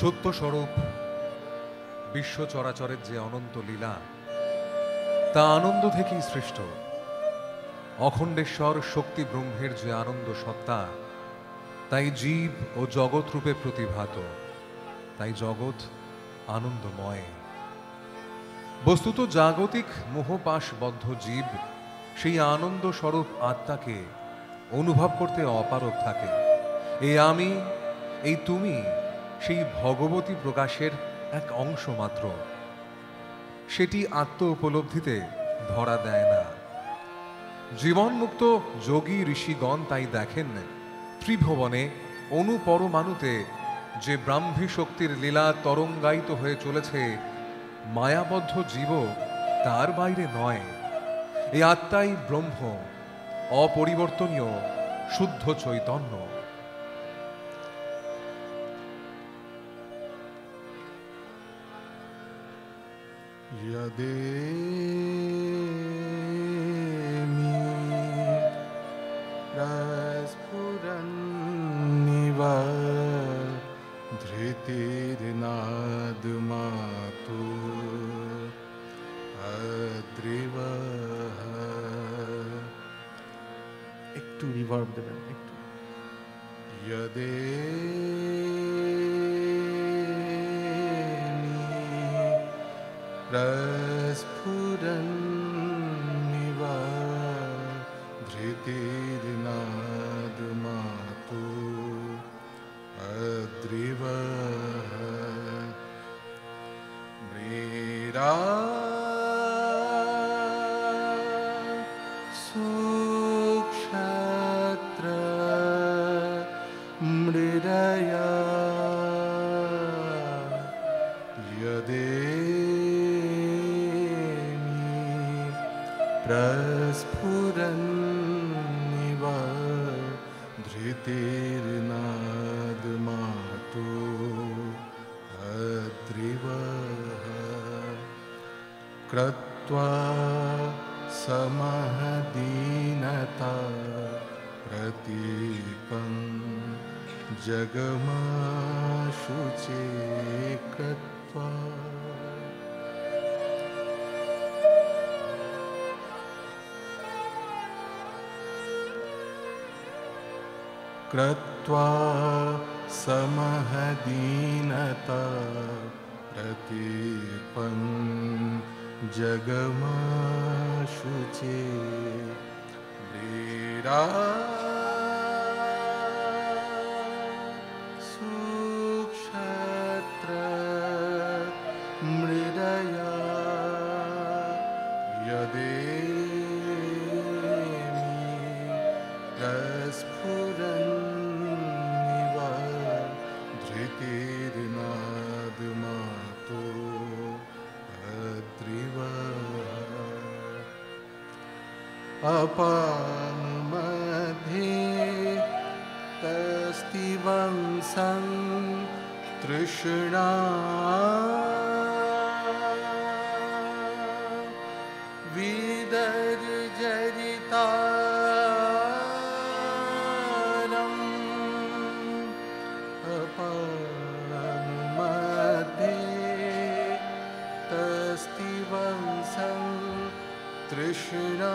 সত্যস্বরূপ বিশ্ব চরাচরের যে অনন্ত লীলা, তা আনন্দ থেকেই সৃষ্ট। অখণ্ডেশ্বর শক্তি ব্রহ্মের যে আনন্দ সত্তা, তাই জীব ও জগৎ রূপে প্রতিভাত, তাই জগৎ আনন্দময়। বস্তুত জাগতিক মোহপাশবদ্ধ জীব সেই আনন্দ স্বরূপ আত্মাকে অনুভব করতে অপারগ থাকে। এই আমি, এই তুমি সেই ভগবতী প্রকাশের এক অংশ মাত্র। সেটি আত্ম উপলব্ধিতে ধরা দেয় না। জীবনমুক্ত যোগী ঋষিগণ তাই দেখেন ত্রিভুবনে অনুপরমাণুতে যে ব্রাহ্মী শক্তির লীলা তরঙ্গায়িত হয়ে চলেছে, মায়াবদ্ধ জীব তার বাইরে নয়। এই আত্মাই ব্রহ্ম, অপরিবর্তনীয় শুদ্ধ চৈতন্য। यदेमि प्रस्फुरन्निव धृतिर्नादमातु अद्रिवः। একটু রিভার্ব দেবেন একটু। प्रस्फुरन्निव धृतिर्नादमातु अद्रिवः। मृरा सुक्षत्र मृडया यदेमि प्रस्फुरन्निव धृतिर्नादमातु अद्रिवः। कृत्वा समहदीनता प्रतीपं जगमाशुचे कृत्वा। कृत्वा समहदीनता प्रतीपं जगमाशुचे। वीरा सुक्षत्र मृडया यदेमि प्रस्फुरन्निव धृतिर्नादमातु अद्रिवः। अपानुमध्ये तस्तिवंसं तृष्णा विदर्जरितारम्। अपानुमध्ये तस्तिवंसं तृष्णा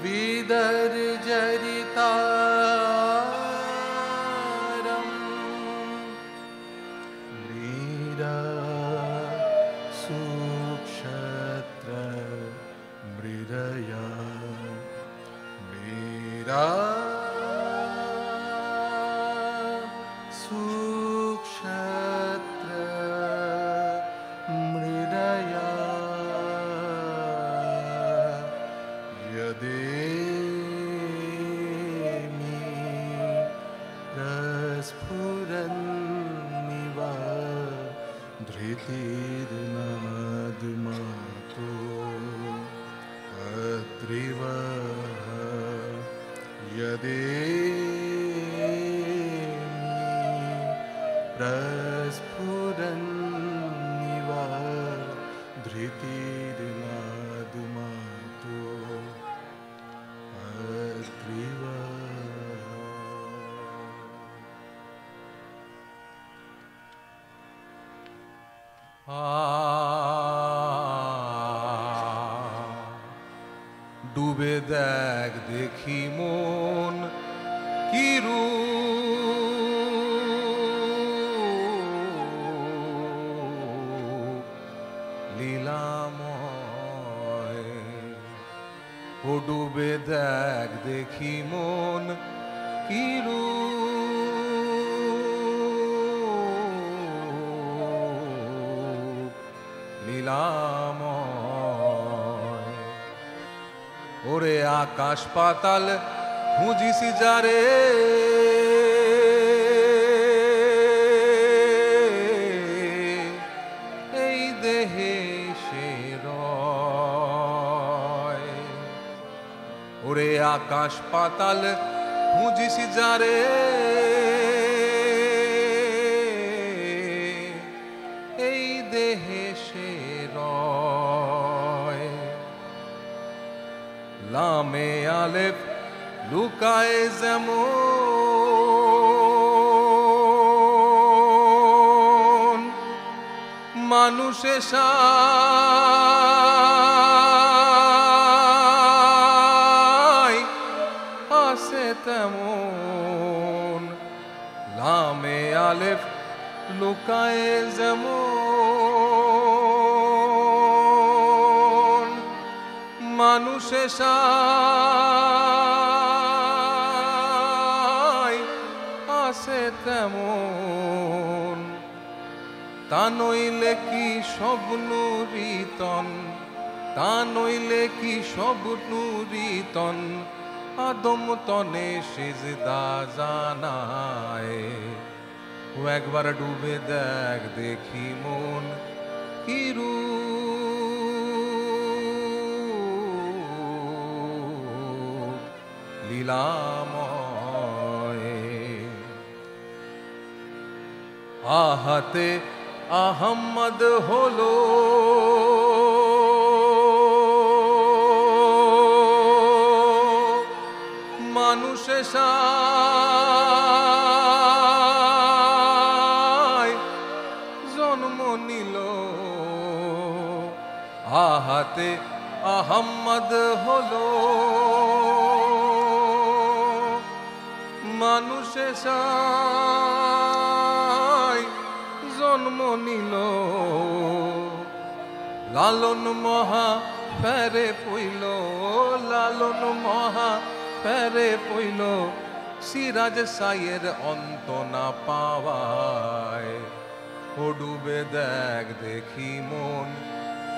विदर्जरितारम्। मृरा सुक्षत्र मृडया मृरा सुक्षत्र मृडया यदेमि प्रस्फुरन्निव धृतिर्नादमातु अद्रिवः। यदेमि प्रस्फुरन्निव धृतिर्नादमातु अद्रिवः। ডুবে দেখ দেখি মন কি রূপ লীলাময়। ও ডুবে দেখ দেখি মন কি রূপ লীলাময়। ওরে আকাশ পাতাল খুঁজিসি যারে, এই দেহে সে রয়। ওরে আকাশ পাতাল খুঁজিসি যারে, এই দেহে সে রয়। লামে আলেফ লুকায় যেমন, মানুষে সায় আসে তেমন। লামে আলেফ লুকায় যেমন, মানুষে সায় আসে তেমন। তা নইলে কি সব নুরিতন, তা নইলে কি সব নুরিতন, আদম তনে সিজদা জানায়। ও একবার ডুবে দেখ দেখি মন কি রূপ লীলাময়। আহাতে আহম্মদ হলো মানুষে সায় জন্ম নিল। আহাতে আহম্মদ হলো মানুষে সায় জন্ম নিল। লালন মহা ফেরে পইল, লালন মহা ফেরে পইল, সিরাজ সাইয়ের অন্ত না পাওয়ায়। ও ডুবে দেখ দেখি মন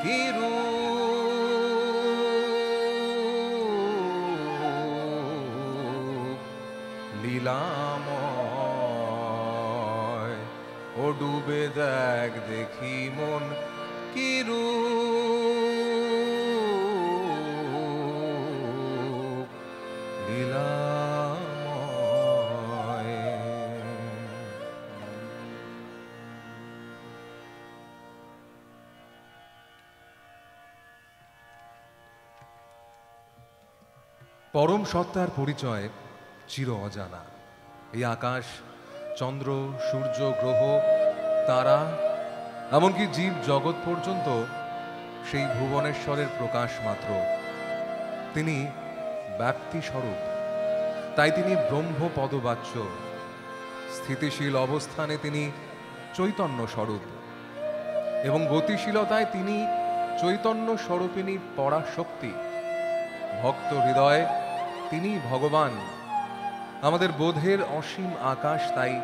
কি রূপ লীলাময়। ও ডুবে দেখ দেখি মন কি রূপ লীলাময়। পরম সত্তার পরিচয় চির অজানা। এই আকাশ, চন্দ্র, সূর্য, গ্রহ, তারা, এমনকি জীব জগৎ পর্যন্ত সেই ভুবনেশ্বরের প্রকাশ মাত্র। তিনি ব্যক্তি স্বরূপ, তাই তিনি ব্রহ্ম পদবাচ্য। স্থিতিশীল অবস্থানে তিনি চৈতন্য স্বরূপ এবং গতিশীলতায় তিনি চৈতন্য স্বরূপিণী পরাশক্তি। ভক্ত হৃদয়ে তিনি ভগবান। আমাদের বোধের অসীম আকাশ তাই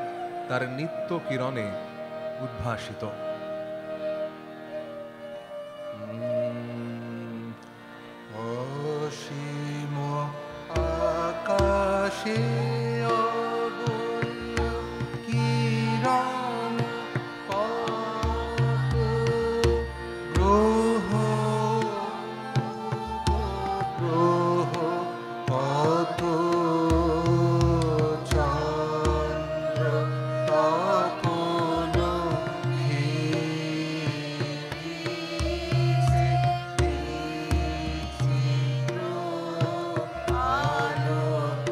তার নিত্য কিরণে উদ্ভাসিত। অসীম আকাশে অগণ্য কিরণ, কত গ্রহ গ্রহ, কত চন্দ্র তপন ঘিরিছে বিচিত্র আলোক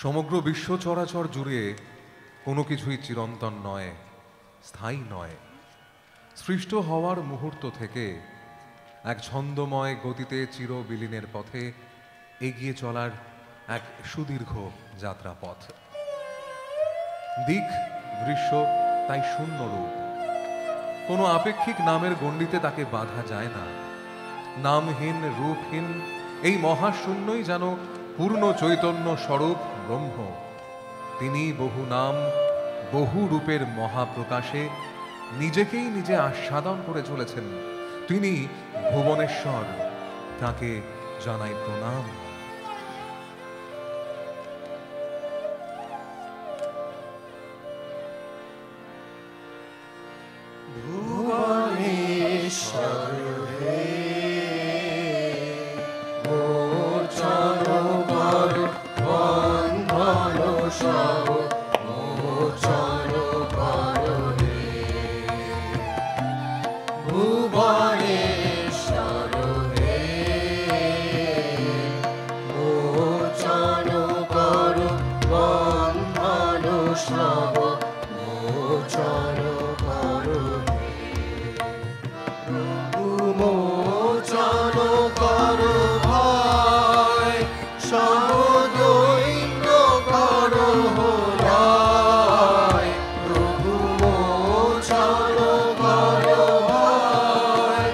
সমগ্র বিশ্ব চরাচর জুড়ে কোনো কিছুই চিরন্তন নয়, স্থায়ী নয়। সৃষ্ট হওয়ার মুহূর্ত থেকে এক ছন্দময় গতিতে চিরবিলীনের পথে এগিয়ে চলার এক সুদীর্ঘ যাত্রাপথ। দিক দৃশ্য তাই শূন্যরূপ, কোনো আপেক্ষিক নামের গণ্ডিতে তাকে বাঁধা যায় না। নামহীন রূপহীন এই মহাশূন্যই যেন পূর্ণ চৈতন্য স্বরূপ ব্রহ্ম। তিনি বহু নাম বহু রূপের মহাপ্রকাশে নিজেকেই নিজে আস্বাদন করে চলেছেন। তিনি ভুবনেশ্বর, তাকে জানাই প্রণাম। ভুবনেশ্বর হে মোচন কর বন্ধন সব মোচন কর হে ভুবনেশ্বর হে মোচন কর বন্ধন সব মোচন কর মোচন কর ভয় সমদৈন্য কর লয় প্রভু মোচন কর ভয়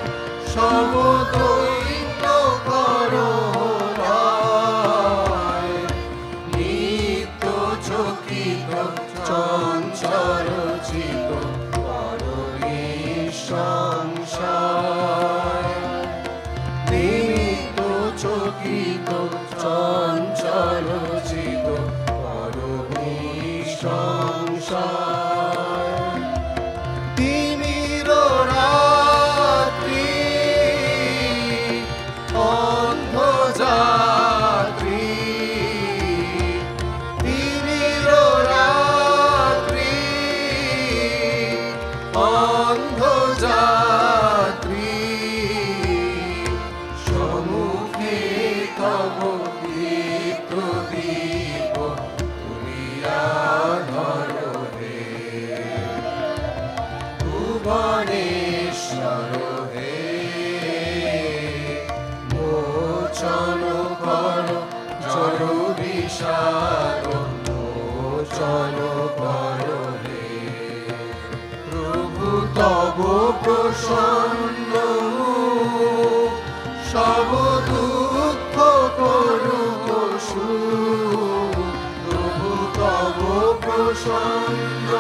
সমদৈন্য কর লয় নিত্য চকিত চঞ্চল চিত সংসার নিত্য চকিত চঞ্চল চিত পরমী সংসার তিমির রাত্রি অন্ধ যাত্রী তিমির রাত্রি অন্ধ যাত্রী সম্মুখে তব দীপ্ত দীপ তুলিয়া ধর হে ভুবনেশ্বর হে মোচন কর জড় বিষাদ মোচন কর হে প্রভু তব প্রসন্ন সব দুঃখ করুক সুখ প্রভু তব প্রসন্ন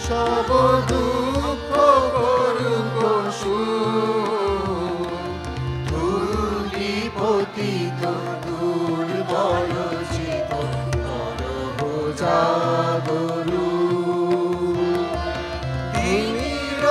সব দুঃখ করুক সুখ ধূলি পতিত দুর্বল চিত করহ জাগরু তিমির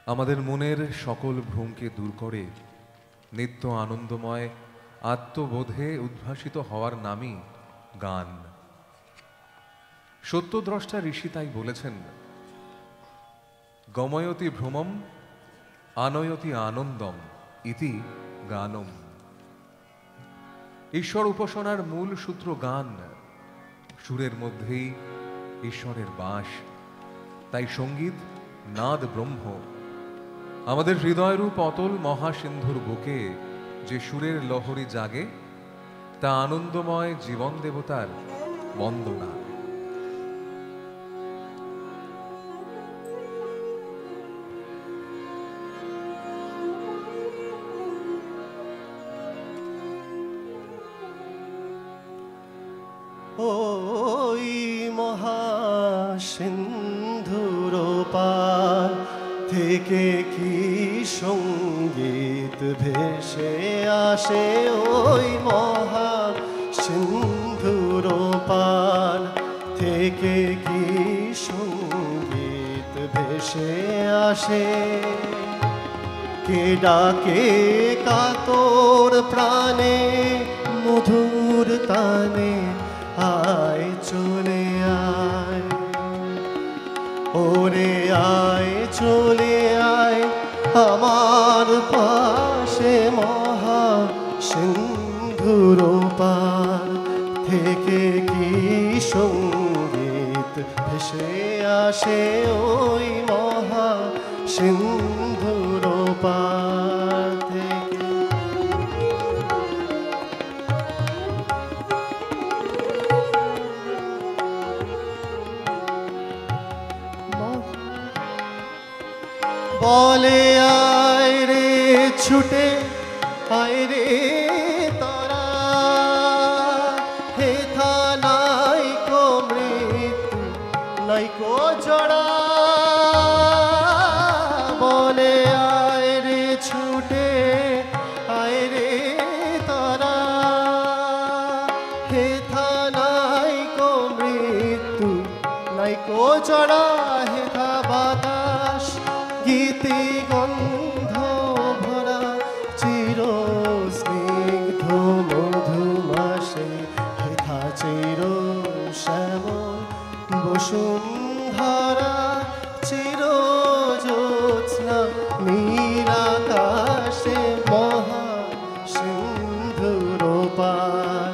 আমাদের মনের সকল ভ্রমকে দূর করে নিত্য আনন্দময় আত্মবোধে উদ্ভাসিত হওয়ার নামই গান। সত্যদ্রষ্টা ঋষি তাই বলেছেন, গময়তি ভ্রমম আনয়তি আনন্দম ইতি গানম। ঈশ্বর উপাসনার মূল সূত্র গান। সুরের মধ্যেই ঈশ্বরের বাস। তাই সঙ্গীত নাদ ব্রহ্ম। আমাদের হৃদয়রূপ অতল মহাসিন্ধুর বুকে যে সুরের লহরী জাগে, তা আনন্দময় জীবন দেবতার বন্দনা। ওই মহাসিন্ধুর পার থেকে কি সঙ্গীত ভেসে আসে, ওই মহাসিন্ধুর পার থেকে কি সঙ্গীত ভেসে আসে। কে ডাকে কাতর প্রাণে মধুর তানে, আয় চলে আয় ওরে আয় চলে আয় আমার পাশে। মহা সিন্ধুর পার থেকে কি সঙ্গীত ভেসে আসে, ওই মহা সিন্ধুর পার থেকে। বলে আয় রে ছুটে আয় রে তারা, হেথা নাই কো মৃত্যু নাই কো জড়া। বলে আয় রে ছুটে আয় রে তারা, হেথা নাই কো মৃত্যু নাই কো জড়া। হেথা বাতাস গীতি গন্ধ ভরা চির স্নিগ্ধ মধুমাসে। হেথা চির শ্যামল বসুন্ধরা, চির জ্যোৎস্না নীলাকাশে। মহা সিন্ধুর পার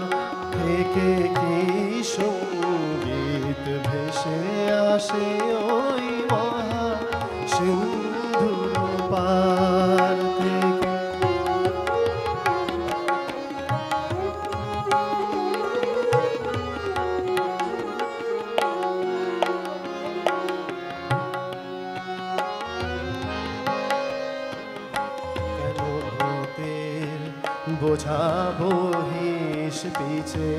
থেকে কি সঙ্গীত ভেসে আসে, ওই মহা সিন্ধুর পার থেকে। কেন ভূতের বোঝা বহিস পিছে,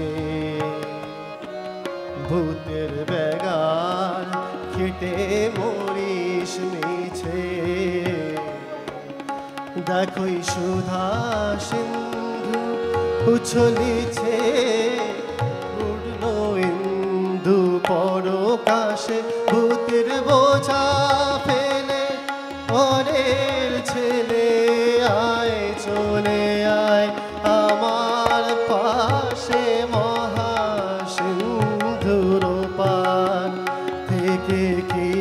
ভূতের বেগার খেটে মরিস মিছে। দেখই সুধা সিন্ধু উছলিছে, উড়ল ইন্দু পরকাশে। ভূতের বোঝা ফেলে পরের ছেলে, আয় চলে আয় আমার পাশে। মহা সিন্ধুর পার থেকে কি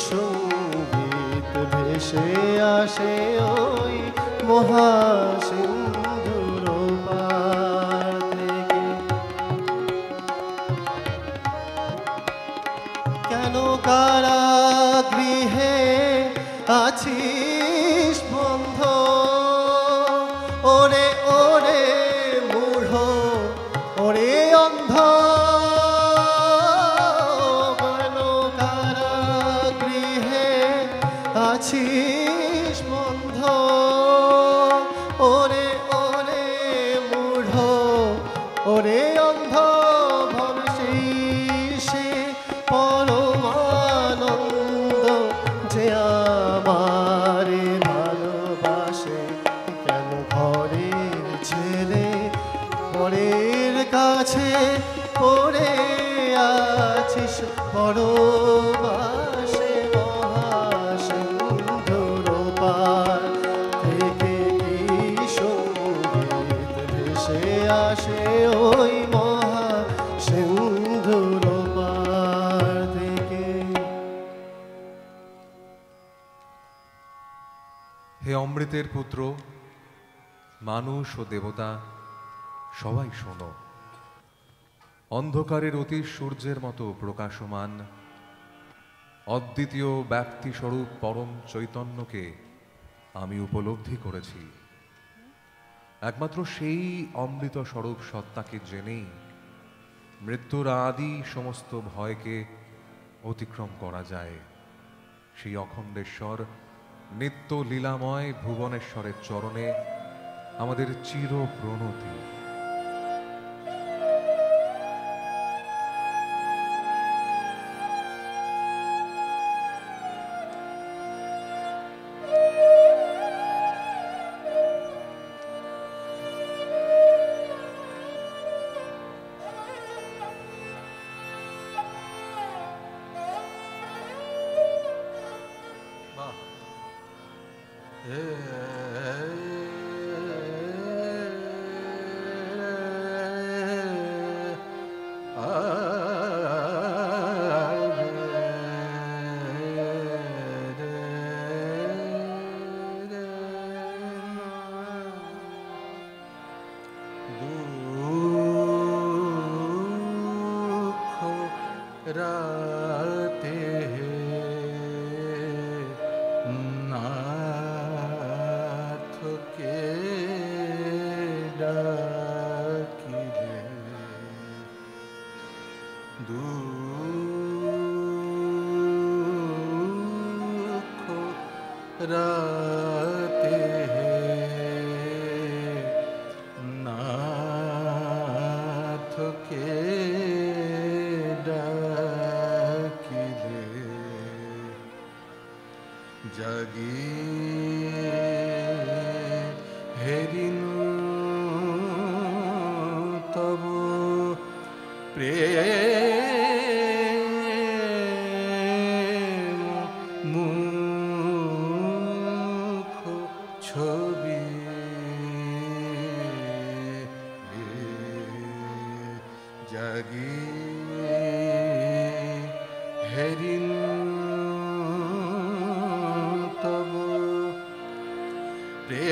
সঙ্গীত ভেসে আসে, ওই মহা সিন্ধুর পার থেকে। কেন কারাগৃহে আছিস বন্ধ, ওরে ওরে মূঢ় ওরে অন্ধ। কেন কারাগৃহে আছিস বন্ধ, ওরে ওরে মূঢ় ওরে অন্ধ। ভবশেষে পরমানন্দ যে আমারে ভালোবাসে। কেন ঘরের ছেলে পরের কাছে পড়ে আছিস পরবাসে। মহা সিন্ধুর পার থেকে কি সঙ্গীত ভেসে আসে ওই মহা সিন্ধুর পার থেকে। হে অমৃতের পুত্র, মানুষ ও দেবতা সবাই শোনো। অন্ধকারের অতি সূর্যের মতো প্রকাশমান অদ্বিতীয় ব্যক্তিস্বরূপ পরম চৈতন্যকে আমি উপলব্ধি করেছি। একমাত্র সেই অমৃত স্বরূপ সত্তাকে জেনেই মৃত্যুর আদি সমস্ত ভয়কে অতিক্রম করা যায়। সেই অখণ্ডেশ্বর নিত্য লীলাময় ভুবনেশ্বরের চরণে আমাদের চির প্রণতি। রাতে নাথকে ডাকিলে দুঃখ রাতে নাথকে ডাকিলে জাগি হেরিনু তব প্রেম মুখ ছবি জাগি হেরিনু তব প্রেম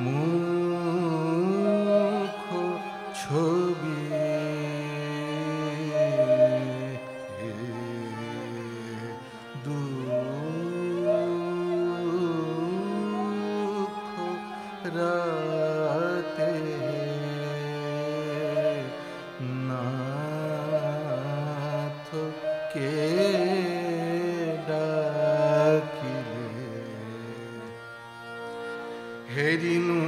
মুখ ছবি দুঃখ রাতে নাথকে ডাকিলে হেরিনু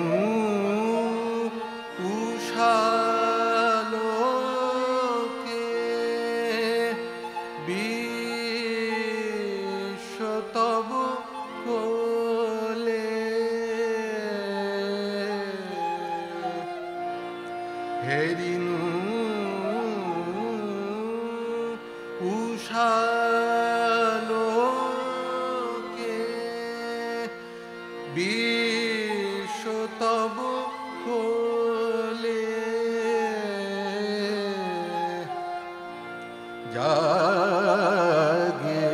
উষালোকে বিশ্বতব কোলে হেরিনু উষালোকে বিশ্বতব কোলে জাগে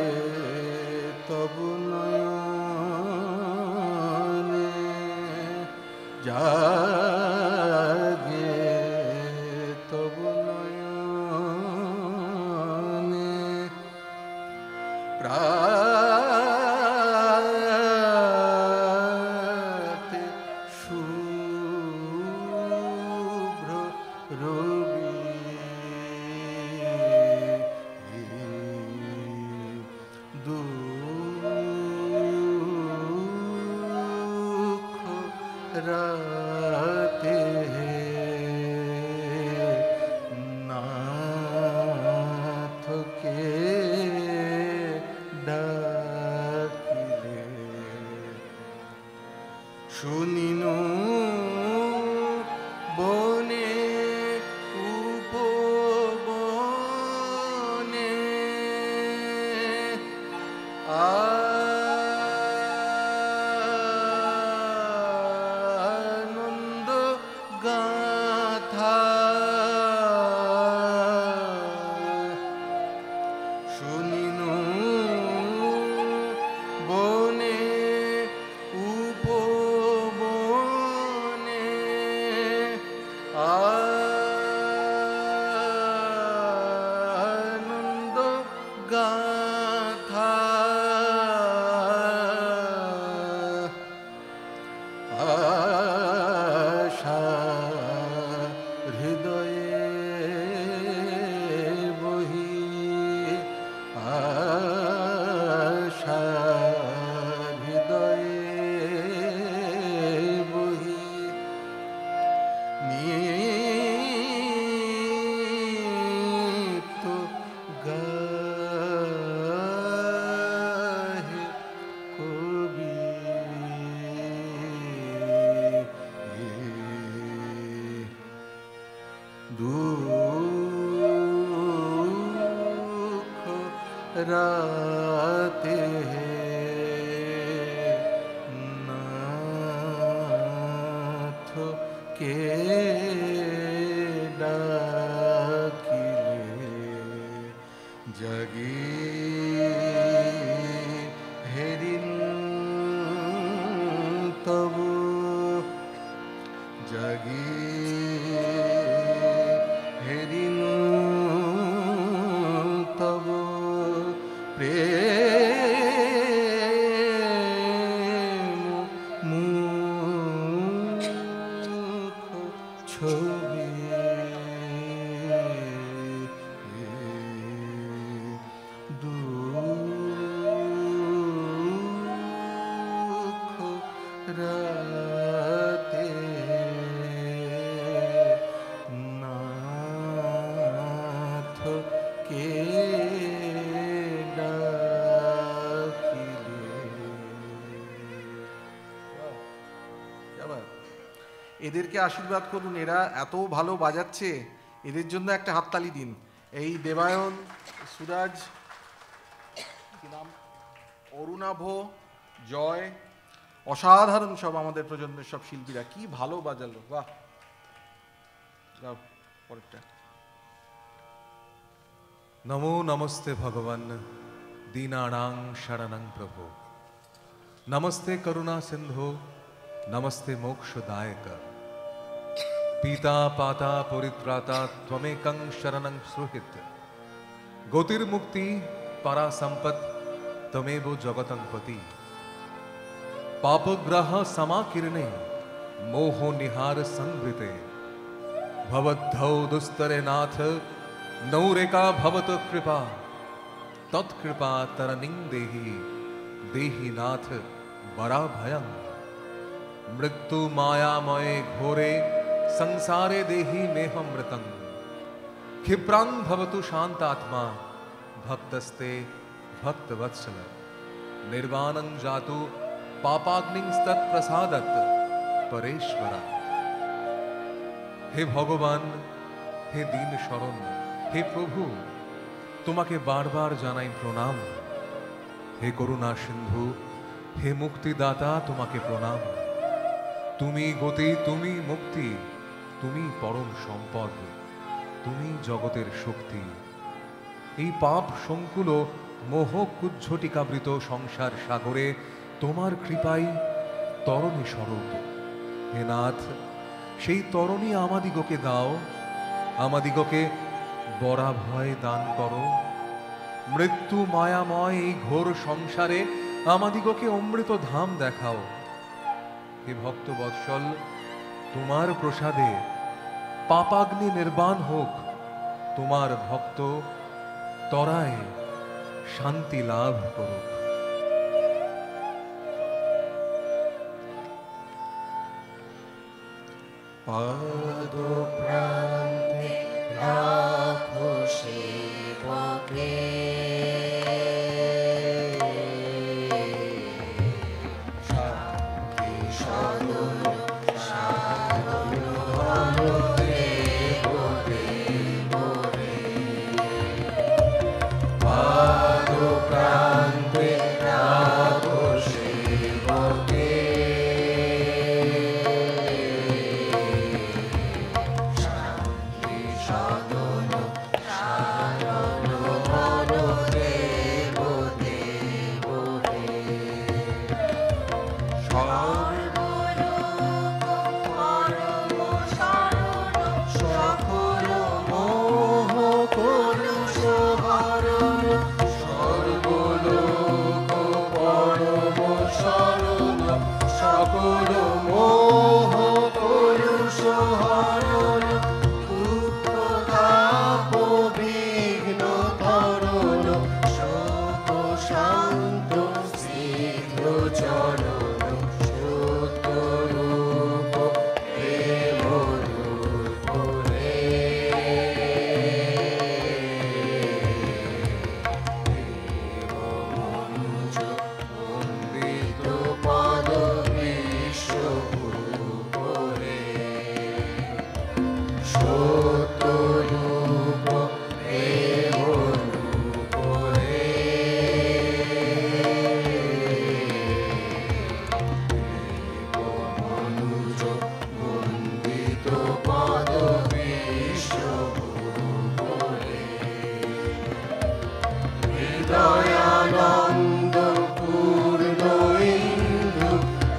তব নয়নে জাগে তব নয়নে প্রাতে শুভ্র রবি দুঃখ রাতে নাথকে ডাকিলে আনন্দ গাথা শুনিনু বনে উপবনে আনন্দ গাথা আশা হৃদয়ে বহি আশা হৃদয়ে বহি নিত্য গাহে কবি দুঃখ রাতে নাথ কে ডাকিলে জাগি হেরিন তবু জাগি হেরিন তব প্রেম মুখ ছবি দুঃখ রাতে নাথ কে ডাকিলে। এদেরকে আশীর্বাদ করুন, এরা এত ভালো বাজাচ্ছে, এদের জন্য একটা হাততালি দিন। এই দেবায়ন, সুরাজ, কি নাম, অরুণাভ, জয়, অসাধারণ সব আমাদের প্রজন্মের সব শিল্পীরা, কি ভালো বাজালো, বাহ। গাও পরেরটা। নমো নমস্তে ভগবান দীনানাং শরণং প্রভু, নমস্তে করুণা সিন্ধু, নমস্তে মোক্ষদায়ক, পিতা পাতা পরিত্রাতা ত্বমেকং শরণং সুহৃত, গতির্মুক্তি পরা সম্পদ তমেব জগতং পতি, পাপগ্রহ সমাকিরণে মোহ নিহার সংবৃতে, ভবদ্ধৌ দুস্তরে নাথ নৌরেকা ভবত কৃপা, তৎকৃপা তরণিং দেহি দেহি নাথ বরা ভয়ং, মৃত্যু মায়াময়ে ঘোরে সংসারে দেহি মেহমৃতং, ক্ষিপ্রাং ভবতু শান্তাত্মা ভক্তস্তে ভক্তবৎসল, निर्वाणं जातु पापाग्निस्तत् प्रसादत् परेश्वरा। হে ভগবান, হে দীন শরণ, হে প্রভু, তোমাকে বারবার জানাই প্রণাম। হে করুণা সিন্ধু, হে মুক্তিদাতা, তোমাকে প্রণাম। তুমি গতি, তুমি মুক্তি, তুমি পরম সম্পদ, তুমি জগতের শক্তি। এই পাপ সংকুল মোহ কুজ্ঝটিকাবৃত সংসার সাগরে তোমার কৃপাই তরণী স্বরূপ। হে নাথ, সেই তরণী আমাদিগকে দাও, আমাদিগকে বরাভয় দান করো। মৃত্যু মায়াময় এই ঘোর সংসারে আমাদিগকে অমৃত ধাম দেখাও। হে ভক্ত বৎসল, তোমার প্রসাদে পাপাগ্নি নির্বাণ হোক, তোমার ভক্ত তরায় শান্তি লাভ করুক। পাদ প্রান্তে রাখো সেবকে, সাক্ষী সদন সাধন হরে হরে হরে। পাদ প্রান্তে শান্ত স্নিগ্ধ চরণ সত্য রূপ প্রেম রূপ রে। দেবমঞ্চ বন্দিত পদ বিশ্বরূপ রে। সত্য রূপ প্রেম রূপ রে। দেবমনুজ বন্দিত পদ বিশ্বরূপ রে। হৃদয়ানন্দ পূর্ণ ইন্দু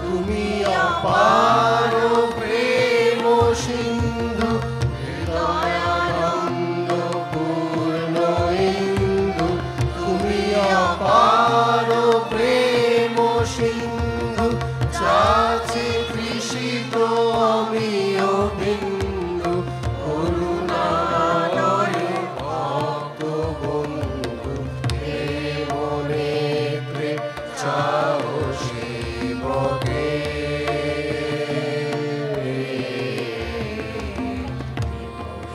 তুমি অপার প্রেম সিন্ধু। হৃদয়ানন্দ পূর্ণ ইন্দু তুমি অপার প্রেম সিন্ধু। চাচি তৃষিত অমিয় বিন্দু করুণালয় ভক্ত বন্ধু। দেব নেত্রে চাও শিবকে।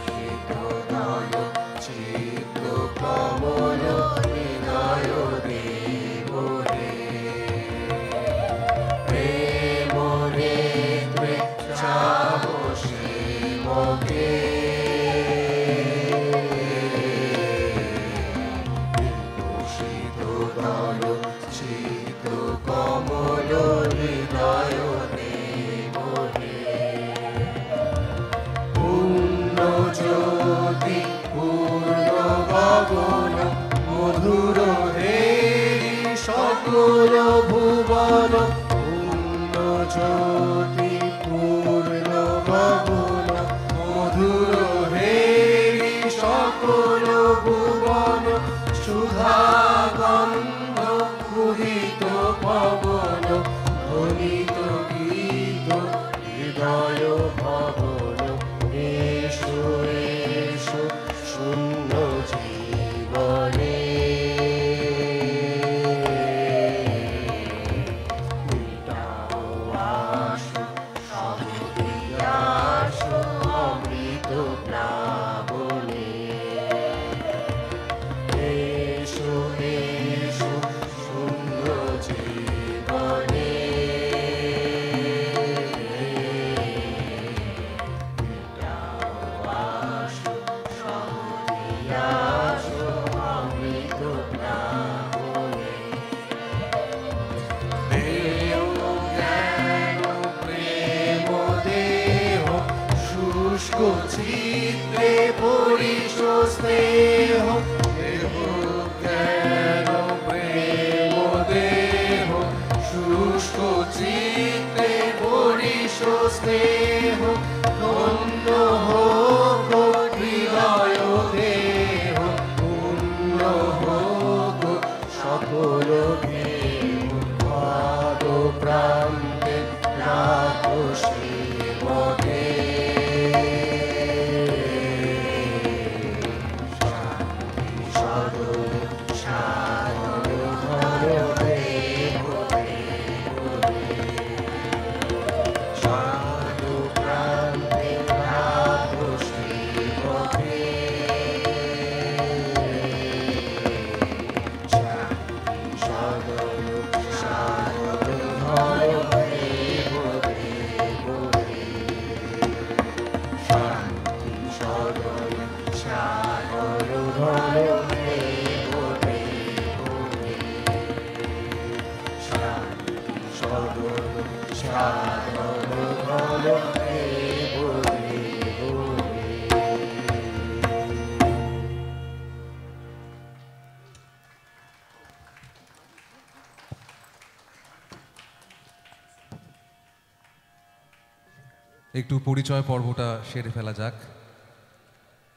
হৃদয় চিত্ত কমল হৃদয় দেব রে। প্রেম নেত্রে চাও শিবকে। হৃদয় চিত্ত কমল হৃদয় দেব রে। পূর্ণ জ্যোতি পূর্ণ গগন মধুর হেরি সকল ভুবন। পূর্ণ জ্যোতি পূর্ণ গগন মধুর হেরি সকল ভুবন। সুধা গন্ধ মুহিত পবন ধ্বনিত গীত হৃদয় ভবন। এসো এসো শূন্য জীবনে। মিটাও আশু সহজে আসো অমৃত প্লাবনে। এসো এসো শূন্য জীবনে। শুষ্ক চিত্তে পরিশ স্নেহ। দেহ জ্ঞান প্রেম দেহ শুষ্ক চিত্তে পরিশ স্নেহ। ধন্য হোক হৃদয় দেহ পূর্ণ হোক সকল দেহ। পাদ প্রান্তে রাখো শিবকে। একটু পরিচয় পর্বটা সেরে ফেলা যাক।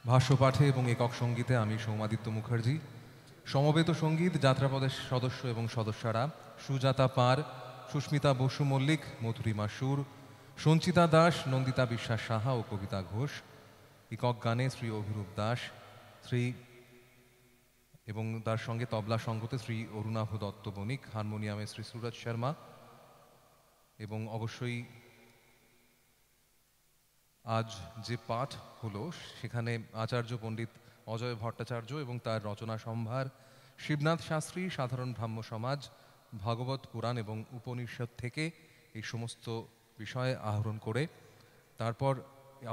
ভাষ্যপাঠে এবং একক সঙ্গীতে আমি সৌমাদিত্য মুখার্জি। সমবেত সঙ্গীত যাত্রাপদের সদস্য এবং সদস্যরা সুজাতা পার, সুস্মিতা বসু মল্লিক, মধুরিমা সুর, সঞ্চিতা দাস, নন্দিতা বিশ্বাস সাহা ও কবিতা ঘোষ। একক গানে শ্রী অভিরূপ দাস, শ্রী এবং তার সঙ্গে তবলা সঙ্গতে শ্রী অরুণাভ দত্ত বণিক, হারমোনিয়ামে শ্রী সুরজ শর্মা, এবং অবশ্যই আজ যে পাঠ হলো সেখানে আচার্য পণ্ডিত অজয় ভট্টাচার্য এবং তার রচনা সম্ভার, শিবনাথ শাস্ত্রী, সাধারণ ব্রাহ্ম সমাজ, ভাগবত পুরাণ এবং উপনিষদ থেকে এই সমস্ত বিষয়ে আহরণ করে তারপর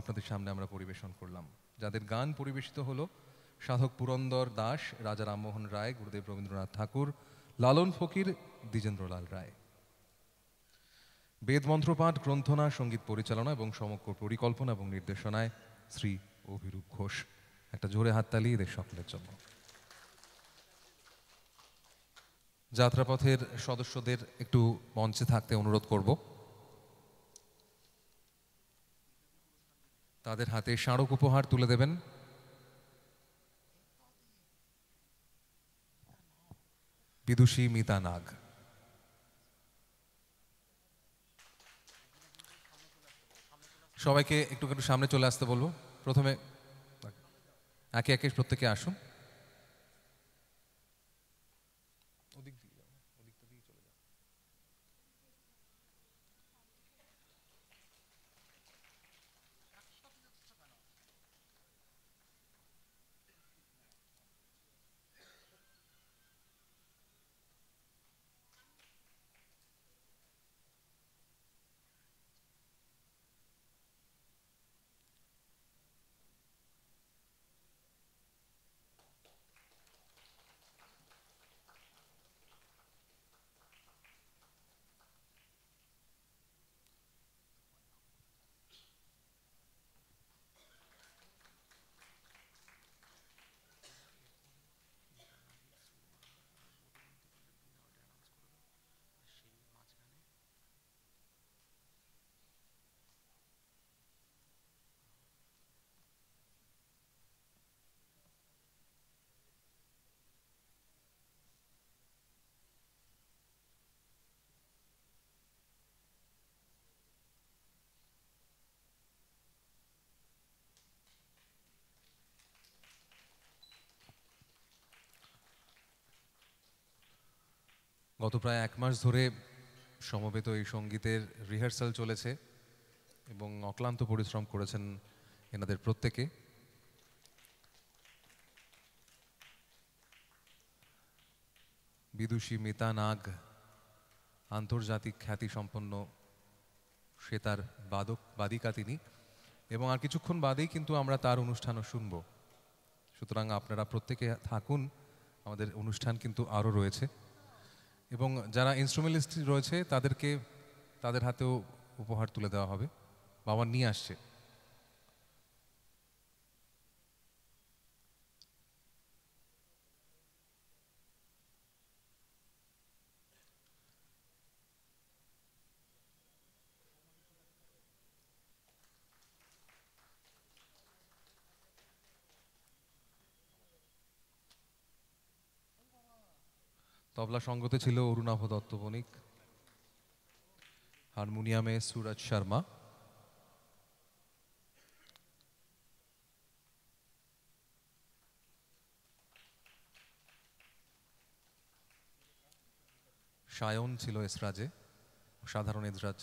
আপনাদের সামনে আমরা পরিবেশন করলাম। যাদের গান পরিবেশিত হলো সাধক পুরন্দর দাস, রাজা রামমোহন রায়, গুরুদেব রবীন্দ্রনাথ ঠাকুর, লালন ফকির, দ্বিজেন্দ্রলাল রায়। বেদ মন্ত্রপাঠ, গ্রন্থনা, সঙ্গীত পরিচালনা এবং সমগ্র পরিকল্পনা এবং নির্দেশনায় শ্রী অভিরূপ ঘোষ। একটা জোরে হাততালি এদের সকলের জন্য। যাত্রাপথের সদস্যদের একটু মঞ্চে থাকতে অনুরোধ করব। তাদের হাতে স্মারক উপহার তুলে দেবেন। বিদুষী মিতা নাগ। সবাইকে একটু একটু সামনে চলে আসতে বলবো। প্রথমে একে একে প্রত্যেকে আসুন। গত প্রায় 1 মাস ধরে সমবেত এই সঙ্গীতের রিহার্সাল চলেছে এবং অক্লান্ত পরিশ্রম করেছেন এনাদের প্রত্যেকে। বিদুষী মিতা নাগ আন্তর্জাতিক খ্যাতিসম্পন্ন সেতার বাদিকা তিনি, এবং আর কিছুক্ষণ বাদেই কিন্তু আমরা তার অনুষ্ঠানও শুনব। সুতরাং আপনারা প্রত্যেকে থাকুন, আমাদের অনুষ্ঠান কিন্তু আরও রয়েছে। এবং যারা ইনস্ট্রুমেন্টালিস্ট রয়েছে তাদেরকে তাদের হাতেও উপহার তুলে দেওয়া হবে। বাবা নিয়ে আসছে। তবলা সঙ্গতে ছিল অরুণাভ দত্ত বণিক, হারমোনিয়ামে সুরজ শর্মা, সায়ন ছিল এসরাজে, সাধারণ এসরাজ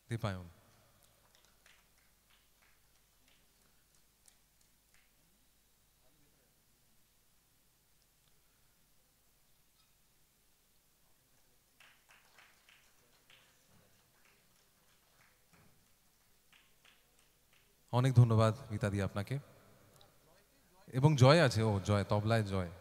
দীপায়ন। অনেক ধন্যবাদ মিতাদি আপনাকে। এবং জয় আছে, ও জয়, তবলায় জয়।